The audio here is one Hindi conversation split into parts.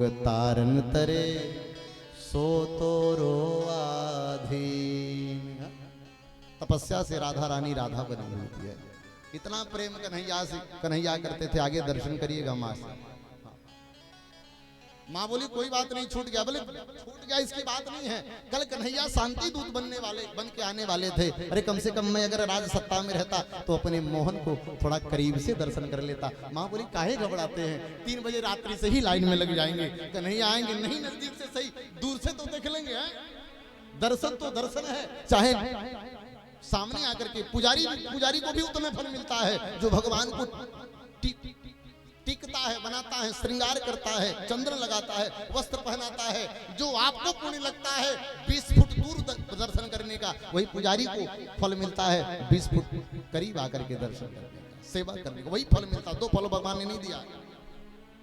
तारन तरे सो तो रोआधीन। तपस्या से राधा रानी राधा बनी हुई है। इतना प्रेम कन्हैया से कन्हैया करते थे। आगे दर्शन करिएगा माँ से। माँ बोली कोई बात नहीं, छूट गया। बोले छूट गया इसकी बात नहीं है, कल कन्हैया शांति दूत बन के आने वाले थे। अरे कम से कम मैं अगर राज सत्ता में रहता तो अपने मोहन को थोड़ा करीब से दर्शन कर लेता। माँ बोली काहे घबराते हैं, 3 बजे रात्रि से ही लाइन में लग जाएंगे। कन्हैया आएंगे नहीं, नजदीक से सही, दूर से तो देख लेंगे। दर्शन तो दर्शन है, चाहे सामने आकर के। पुजारी को भी उतना फल मिलता है जो भगवान को टिकता है, बनाता है, श्रृंगार करता है, चंद्र लगाता है, वस्त्र पहनाता है। जो आपको पुण्य लगता है 20 फुट दूर दर्शन करने का, वही पुजारी को फल मिलता है 20 फुट करीब आकर के दर्शन करने का, सेवा करने का, वही फल मिलता है। 2 फल भगवान ने नहीं दिया।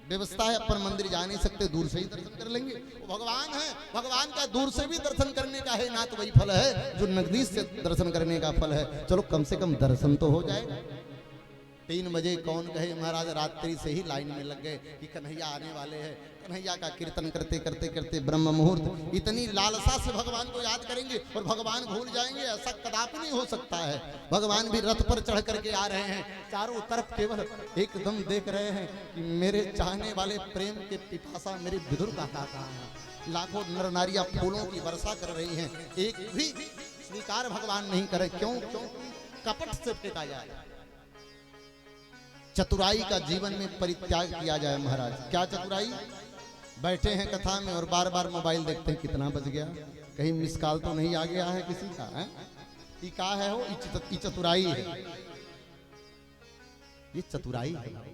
व्यवस्था है, अपन मंदिर जा नहीं सकते, दूर से ही दर्शन कर लेंगे। वो भगवान है, भगवान का दूर से भी दर्शन करने का है ना, तो वही फल है जो नजदीक से दर्शन करने का फल है। चलो कम से कम दर्शन तो हो जाएगा। 3 बजे कौन कहे महाराज, रात्रि से ही लाइन में लग गए कि कन्हैया आने वाले हैं। कन्हैया का कीर्तन करते करते करते ब्रह्म मुहूर्त, इतनी लालसा से भगवान को याद करेंगे और भगवान भूल जाएंगे, ऐसा कदापि नहीं हो सकता है। भगवान भी रथ पर चढ़ करके आ रहे हैं, चारों तरफ केवल एकदम देख रहे हैं कि मेरे चाहने वाले प्रेम के पिपासा मेरे विदुर काका कहाँ हैं। लाखों नर नारियां फूलों की वर्षा कर रही हैं, एक भी स्वीकार भगवान नहीं करे। क्यों? कपट से फेंका जाए, चतुराई का जीवन में परित्याग किया जाए। महाराज क्या चतुराई? बैठे हैं कथा में और बार बार मोबाइल देखते हैं, कितना बज गया, कहीं मिस कॉल तो नहीं आ गया है किसी का। है ये क्या है? हो ये चतुराई है, ये चतुराई है।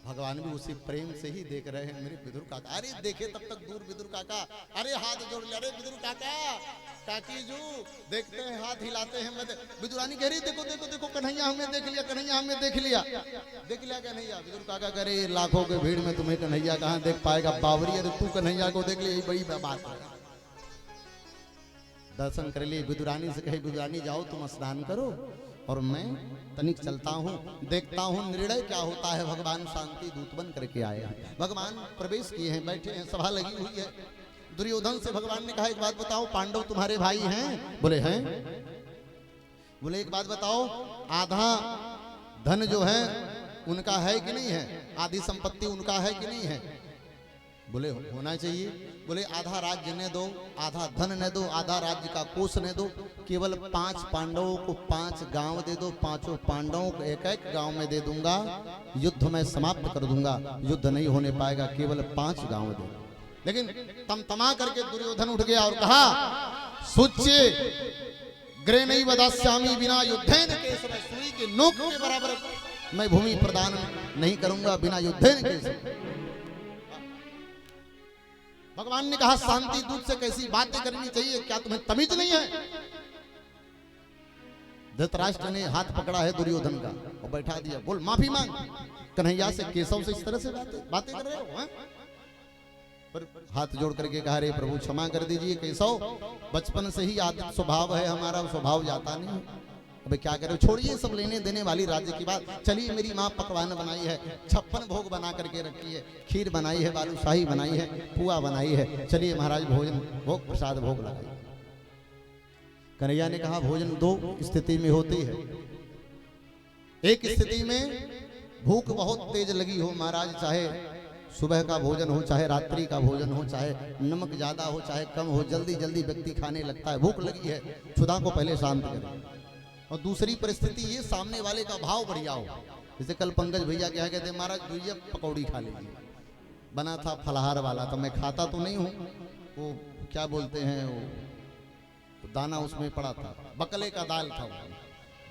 भगवान भी उसी प्रेम से ही देख रहे हैं मेरे विदुर काका। अरे देखे तब तक दूर विदुर काका, अरे हाथ जोड़ ले, अरे विदुर काका, काकी जू, देखते हैं, हाथ हिलाते हैं। विदुरानी कह रही देखो देखो देखो, कन्हैया हमें देख लिया, कन्हैया हमें देख लिया, देख लिया कन्हैया। विदुर काका करे लाखों के भीड़ में तुम्हें कन्हैया कहाँ देख पाएगा बावरी, अरे तू कन्हैया को देख ले, यही बड़ी बात है। दर्शन कर लिए। विदुरानी से कहे विदुरानी जाओ तुम स्नान करो और मैं तनिक चलता हूँ, देखता हूँ निर्णय क्या होता है। भगवान शांति दूत बन करके आए हैं, भगवान प्रवेश किए हैं, बैठे हैं, सभा लगी हुई है। दुर्योधन से भगवान ने कहा एक बात बताओ, पांडव तुम्हारे भाई हैं? बोले हैं। बोले एक बात बताओ, आधा धन जो है उनका है कि नहीं है? आधी संपत्ति उनका है कि नहीं है? बोले होना चाहिए। बोले आधा राज्य ने दो, आधा धन ने दो, आधा राज्य का कोष ने दो। केवल 5 पांडवों को 5 गांव दे दो, 5 पांडवों को एक एक गांव में दे दूंगा, युद्ध में समाप्त कर दूंगा। युद्ध नहीं होने पाएगा, केवल 5 गांव दे। लेकिन तमा करके दुर्योधन उठ गया और कहा सुच्चे ग्रे नहीं बदास्यामी बिना युद्धेन केशव, सुई के नोक के बराबर मैं भूमि प्रदान नहीं करूंगा बिना युद्धेन केशव। भगवान ने कहा शांति दूत से कैसी बातें करनी चाहिए, क्या तुम्हें तमीज नहीं है? धृतराष्ट्र ने हाथ पकड़ा है दुर्योधन का और बैठा दिया। बोल माफी मांग, कन्हैया से केशव से इस तरह से बातें कर रहे हो? पर हाथ जोड़ करके कहा रे प्रभु क्षमा कर दीजिए, केशव बचपन से ही आदत स्वभाव है हमारा, स्वभाव जाता नहीं। अबे क्या करो, छोड़िए सब लेने देने वाली राज्य की बात। चलिए मेरी माँ पकवान बनाई है, 56 भोग बना करके रखी है, खीर बनाई है, बालूशाही बनाई है, पुआ बनाई है। चलिए महाराज भोजन, भोग प्रसाद भोग लगाइए। कन्हैया ने कहा भोजन 2 स्थिति में होती है। एक स्थिति में भूख बहुत तेज लगी हो महाराज, चाहे सुबह का भोजन हो, चाहे रात्रि का भोजन हो, चाहे नमक ज्यादा हो चाहे कम हो, जल्दी जल्दी व्यक्ति खाने लगता है। भूख लगी है, क्षुधा को पहले शांत करें। और दूसरी परिस्थिति ये सामने वाले का भाव बढ़िया हो। जैसे कल पंकज भैया क्या कहते महाराज भैया पकौड़ी खा लीजिए, बना था फलाहार वाला, तो मैं खाता तो नहीं हूँ, वो क्या बोलते हैं वो दाना उसमें पड़ा था, बकले का दाल था,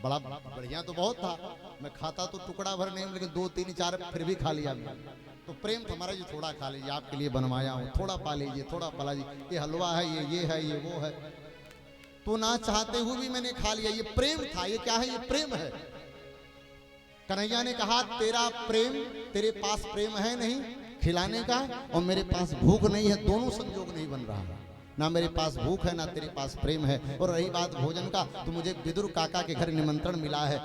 बड़ा बढ़िया तो बहुत था। मैं खाता तो टुकड़ा भर नहीं, लेकिन 2 3 4 फिर भी खा लिया। तो प्रेम था महाराज, थोड़ा खा लीजिए, आपके लिए बनवाया हूँ, थोड़ा पा लीजिए, थोड़ा पला लीजिए, ये हलवा है, ये है, ये वो है। तो ना चाहते हुए भी मैंने खा लिया, ये प्रेम था। ये क्या है? ये प्रेम है। कन्हैया ने कहा तेरा प्रेम, तेरे पास प्रेम है नहीं खिलाने का, और मेरे पास भूख नहीं है, दोनों संजोग नहीं बन रहा है। ना मेरे पास भूख है, ना तेरे पास प्रेम है। और रही बात भोजन का, तो मुझे विदुर काका के घर निमंत्रण मिला है,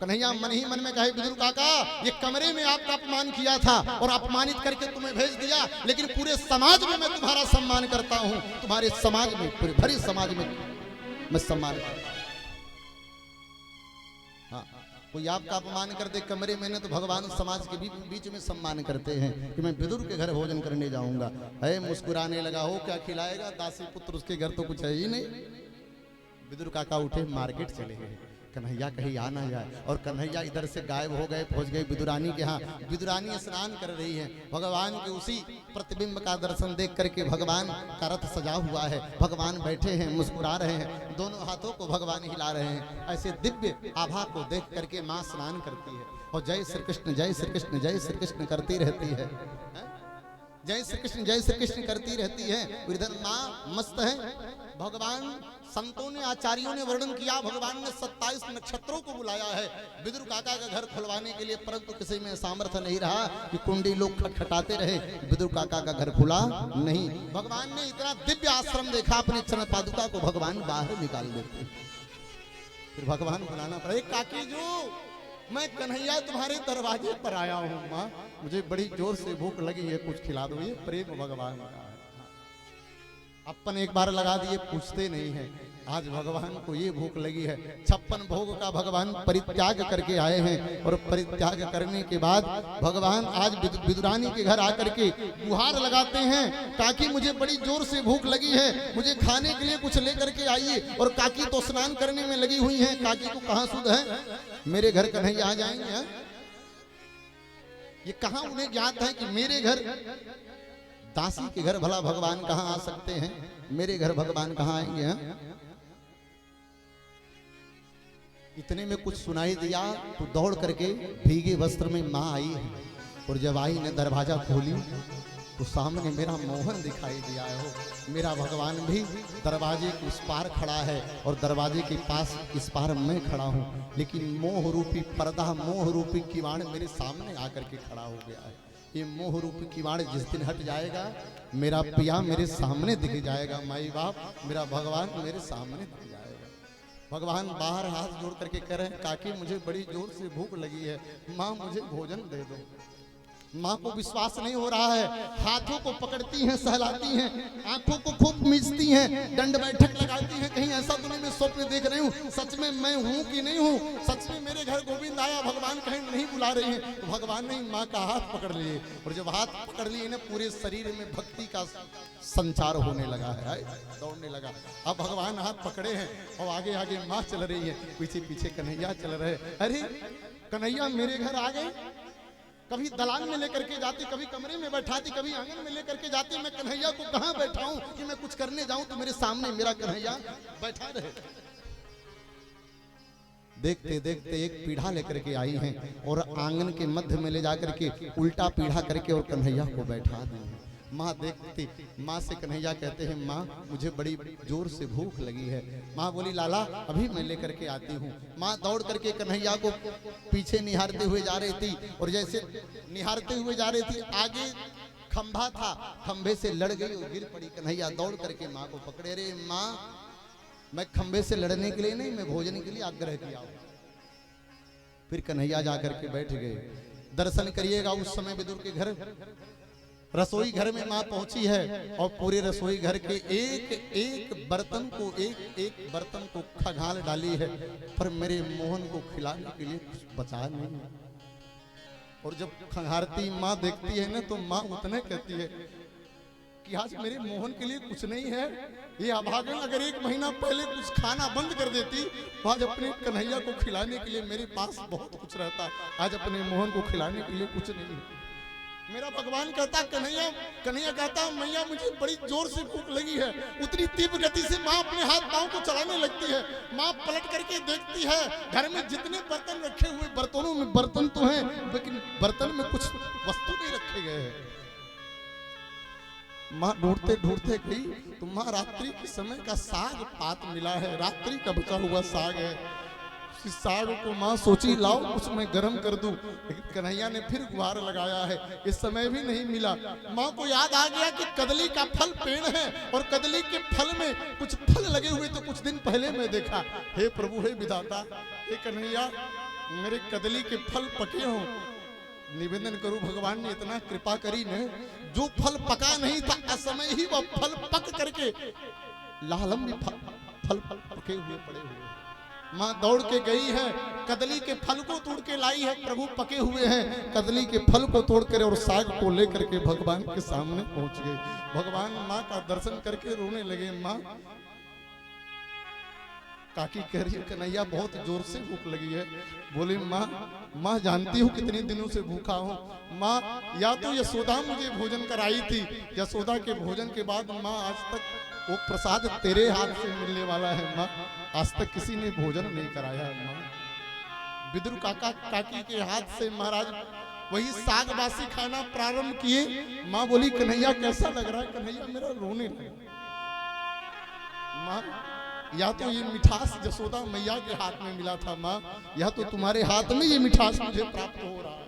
कन्हैया मन ही मन में कहे विदुर काका ये कमरे में आपका अपमान किया था और अपमानित करके तुम्हें भेज दिया, लेकिन पूरे समाज में मैं तुम्हारा सम्मान करता हूं, तुम्हारे समाज में, पूरे भरे समाज में मैं सम्मान करता हूं। हाँ, कोई आपका अपमान कर दे कमरे में ना, तो भगवान समाज के बीच में सम्मान करते हैं कि मैं विदुर के घर भोजन करने जाऊंगा। है मुस्कुराने लगा, हो क्या खिलाएगा, दासी पुत्र उसके घर तो कुछ है ही नहीं। विदुर काका उठे, मार्केट चले गए, कन्हैया कहीं आ ना जाए, और कन्हैया इधर से गायब हो गए, पहुंच गए विदुरानी के यहाँ। विदुरानी स्नान कर रही है, भगवान के उसी प्रतिबिंब का दर्शन देख करके भगवान का रथ सजा हुआ है, भगवान बैठे हैं, मुस्कुरा रहे हैं, दोनों हाथों को भगवान हिला रहे हैं। ऐसे दिव्य आभा को देख करके माँ स्नान करती है और जय श्री कृष्ण जय श्री कृष्ण जय श्री कृष्ण करती रहती है, जय श्री कृष्ण जय श्री कृष्ण करती रहती है। इधर माँ मस्त है। भगवान, संतों ने, आचार्यों ने वर्णन किया, भगवान ने 27 नक्षत्रों को बुलाया है विदुर काका का घर खुलवाने के लिए, परंतु किसी में सामर्थ्य नहीं रहा कि कुंडी लोग खटखटाते रहे, विदुर काका का घर खुला नहीं। भगवान ने इतना दिव्य आश्रम देखा, अपने चरण पादुका को भगवान बाहर निकाल देते, फिर भगवान बुलाना पड़े, काकी जो मैं कन्हैया तुम्हारे दरवाजे पर आया हूँ, माँ मुझे बड़ी जोर से भूख लगी है, कुछ खिला दो। ये प्रेम भगवान का है। अपन एक बार लगा दिए, पूछते नहीं है। आज भगवान को ये भूख लगी है, 56 भोग का भगवान परित्याग करके आए हैं, और परित्याग करने के बाद भगवान आज विदुरानी के घर आकर के गुहार लगाते हैं, काकी मुझे बड़ी जोर से भूख लगी है, मुझे खाने के लिए कुछ लेकर के आइए। और काकी तो स्नान करने में लगी हुई है, काकी को कहाँ सुध है मेरे घर कन्हैया आ जाएंगे? ये कहाँ उन्हें ज्ञात है कि मेरे घर, दासी के घर भला भगवान कहाँ आ सकते हैं, मेरे घर भगवान कहाँ आएंगे? इतने में कुछ सुनाई दिया तो दौड़ करके भीगे वस्त्र में माँ आई है, और जब आई ने दरवाजा खोली तो सामने मेरा मोहन दिखाई दिया है। हो मेरा भगवान भी दरवाजे के उस पार खड़ा है, और दरवाजे के पास इस पार मैं खड़ा हूँ, लेकिन मोह रूपी पर्दा, मोह रूपी किवाड़ मेरे सामने आकर के खड़ा हो गया है। ये मोह रूपी किवाड़ जिस दिन हट जाएगा, मेरा पिया मेरे सामने दिख जाएगा, माई बाप मेरा भगवान मेरे सामने दिख जाएगा। भगवान बाहर हाथ जोड़ करके कह रहे हैं, काकी मुझे बड़ी जोर से भूख लगी है, माँ मुझे भोजन दे दो। माँ को विश्वास नहीं हो रहा है, हाथों को पकड़ती हैं, सहलाती हैं, आंखों को खूब मीचती हैं, दंड बैठक लगाती हैं, कहीं ऐसा तो नहीं मैं स्वप्न देख रही हूँ, सच में मैं हूँ कि नहीं हूँ, सच में मेरे घर गोविंद आया, भगवान कहीं नहीं बुला रहे हैं। तो भगवान ने माँ का हाथ पकड़ लिए, और जब हाथ पकड़ लिए ना, पूरे शरीर में भक्ति का संचार होने लगा है, दौड़ने लगा। अब भगवान हाथ पकड़े हैं और आगे आगे माँ चल रही है, पीछे पीछे कन्हैया चल रहे। अरे कन्हैया मेरे घर आ गए, कभी दलान में लेकर के जाती, कभी कमरे में बैठाती, कभी आंगन में लेकर के जाती। मैं कन्हैया को कहां बैठाऊं कि मैं कुछ करने जाऊं तो मेरे सामने मेरा कन्हैया बैठा रहे। देखते देखते एक पीढ़ा लेकर के आई हैं, और आंगन के मध्य में ले जाकर के उल्टा पीढ़ा करके और कन्हैया को बैठा दी। माँ देखती, माँ से कन्हैया कहते हैं, माँ मुझे बड़ी जोर से भूख लगी है। माँ बोली, लाला अभी मैं लेकर के आती हूँ। माँ दौड़ करके कन्हैया को पीछे निहारते हुए जा रही थी, और जैसे निहारते हुए जा रही थी, आगे खंभा था, खंभे से लड़ गई और गिर पड़ी। कन्हैया दौड़ करके माँ को पकड़े, रे माँ मैं खंभे से लड़ने के लिए नहीं, मैं भोजन के लिए आग्रह किया। फिर कन्हैया जाकर के बैठ गए। दर्शन करिएगा, उस समय विदुर के घर रसोई घर में माँ पहुंची है, और पूरे रसोई घर के एक एक बर्तन को, एक एक बर्तन को खंगाल डाली है, पर मेरे मोहन को खिलाने के लिए कुछ बचा नहीं। और जब खंगारती माँ देखती है ना, तो माँ उतने कहती है कि आज मेरे मोहन के लिए कुछ नहीं है। ये अभागन अगर 1 महीना पहले कुछ खाना बंद कर देती, तो आज अपने कन्हैया को खिलाने के लिए मेरे पास बहुत कुछ रहता। आज अपने मोहन को खिलाने के लिए कुछ नहीं है। मेरा भगवान कहता, कन्हैया कहता, मैया मुझे बड़ी जोर से भूख लगी है। उतनी तीव्र गति से माँ अपने हाथ पांव को चलाने लगती है। माँ पलट करके देखती है, घर में जितने बर्तन रखे हुए, बर्तनों में बर्तन तो हैं, लेकिन बर्तन में कुछ वस्तु नहीं रखे गए हैं। माँ ढूंढते ढूंढते गई, तो माँ रात्रि के समय का साग पात मिला है, रात्रि का बचा हुआ साग है। इस साग को माँ सोची, लाओ कुछ मैं गरम कर दूं, लेकिन कन्हैया ने फिर गुहार लगाया है, इस समय भी नहीं मिला। माँ को याद आ गया कि कदली का फल पेड़ है, और कदली के फल में कुछ फल लगे हुए तो कुछ दिन पहले मैं देखा। हे प्रभु, हे विधाता, हे कन्हैया, मेरे कदली के फल पके हों। निवेदन करूं भगवान ने इतना कृपा करी ने, जो फल पका नहीं था असमय ही वह फल पक करके लालम भी फल पके हुए पड़े हुए। माँ दौड़ के गई है, कदली के फल को तोड़ के लाई है, प्रभु पके हुए हैं, कदली के फल को तोड़ कर और साग को लेकर के भगवान के सामने पहुंच गए। भगवान माँ का दर्शन करके रोने लगे। माँ काकी कह रही है कन्हैया बहुत जोर से भूख लगी है। बोले माँ जानती हूँ कितने दिनों से भूखा हूँ। माँ या तो यशोदा मुझे भोजन कराई थी, यशोदा के भोजन के बाद माँ आज तक वो प्रसाद तेरे हाथ से मिलने वाला है। माँ आज तक किसी ने भोजन नहीं कराया है। माँ विदुर काका काकी के हाथ से महाराज वही साग बासी खाना प्रारंभ किए। माँ बोली कन्हैया कैसा लग रहा है? कन्हैया मेरा रोने लगा। माँ या तो ये मिठास यशोदा मैया के हाथ में मिला था माँ, या तो तुम्हारे हाथ में ये मिठास मुझे प्राप्त हो रहा है।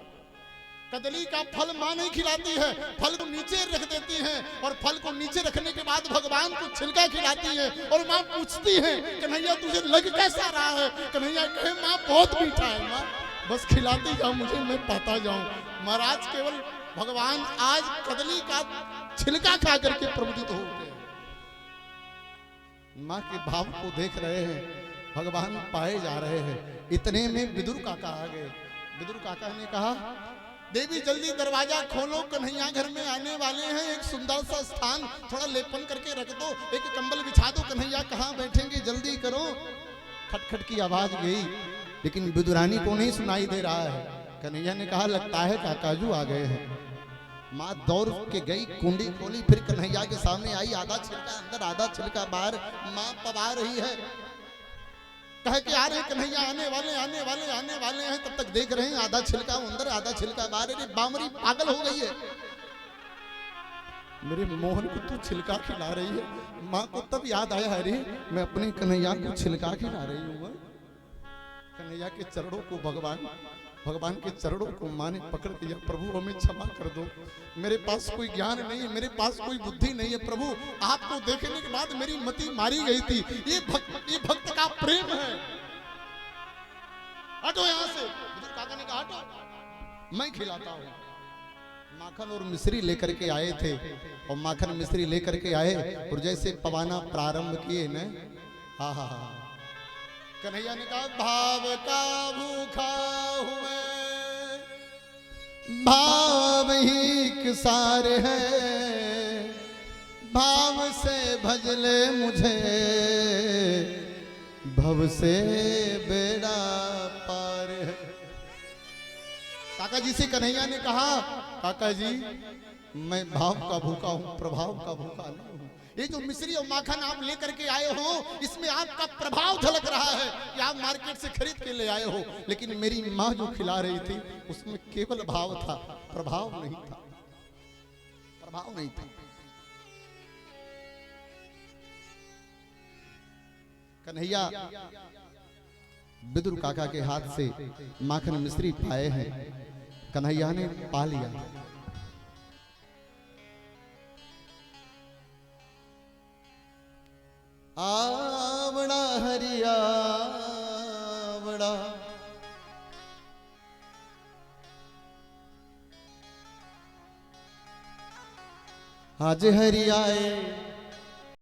कदली का फल माँ नहीं खिलाती है, फल को नीचे रख देती है और फल को नीचे रखने के बाद भगवान को छिलका खिलाती है और माँ पूछती है कन्हैया तुझे लग कैसा रहा है? कन्हैया कहे माँ बहुत मीठा है माँ, बस खिलाती जाओ मुझे, मैं पाता जाऊं। महाराज केवल भगवान आज कदली का छिलका खा करके प्रमुदित हो गए। माँ के भाव को देख रहे हैं, भगवान पाए जा रहे हैं। इतने में विदुर काका आ गए। विदुर काका ने कहा देवी जल्दी दरवाजा खोलो, कन्हैया घर में आने वाले हैं, एक सुंदर सा स्थान थोड़ा लेपन करके रख दो, एक कंबल बिछा दो, कन्हैया कहाँ बैठेंगे जल्दी करो। खटखट की आवाज गई लेकिन विदुरानी को नहीं सुनाई दे रहा है। कन्हैया ने कहा लगता है काकाजू आ गए हैं। माँ दौड़ के गई, कुंडी खोली, फिर कन्हैया के सामने आई, आधा छिलका अंदर आधा छिलका बाहर। माँ पवा रही है, कह के आ रहे कन्हैया आने वाले हैं। तब तक देख रहे हैं आधा छिलका अंदर आधा छिलका बाहर। अरे बामरी पागल हो गई है, मेरे मोहन को तू छिलका खिला रही है। माँ को तब याद आया अरे मैं अपने कन्हैया को छिलका खिला रही हूँ। कन्हैया के चरणों को भगवान के चरणों को माँ ने पकड़ लिया। प्रभु हमें क्षमा कर दो, मेरे पास कोई ज्ञान नहीं है, मेरे पास कोई बुद्धि नहीं है। प्रभु आपको देखने के बाद मेरी मति मारी गई थी। ये भक्त का प्रेम है। हटो यहाँ से। काका ने कहा हटो, मैं खिलाता हूँ। माखन और मिश्री लेकर के आए थे और माखन मिश्री लेकर के आए और जैसे पवाना प्रारंभ किए न, हा हा हा, कन्हैया ने कहा भाव का भूखा हुए भाव ही किसार है, भाव से भजले मुझे भव से बेड़ा पार है। काका जी से कन्हैया ने कहा काका जी मैं भाव का भूखा हूं, प्रभाव का भूखा नहीं हूं। ये जो मिश्री और माखन आप लेकर के आए हो इसमें आपका प्रभाव झलक रहा है कि आप मार्केट से खरीद के ले आए हो, लेकिन मेरी माँ जो खिला रही थी उसमें केवल भाव था, प्रभाव नहीं था, प्रभाव नहीं था। कन्हैया विदुर काका के हाथ से माखन मिश्री पाए हैं, कन्हैया ने पा लिया। आवड़ा हरिया आवड़ा आज हरियाए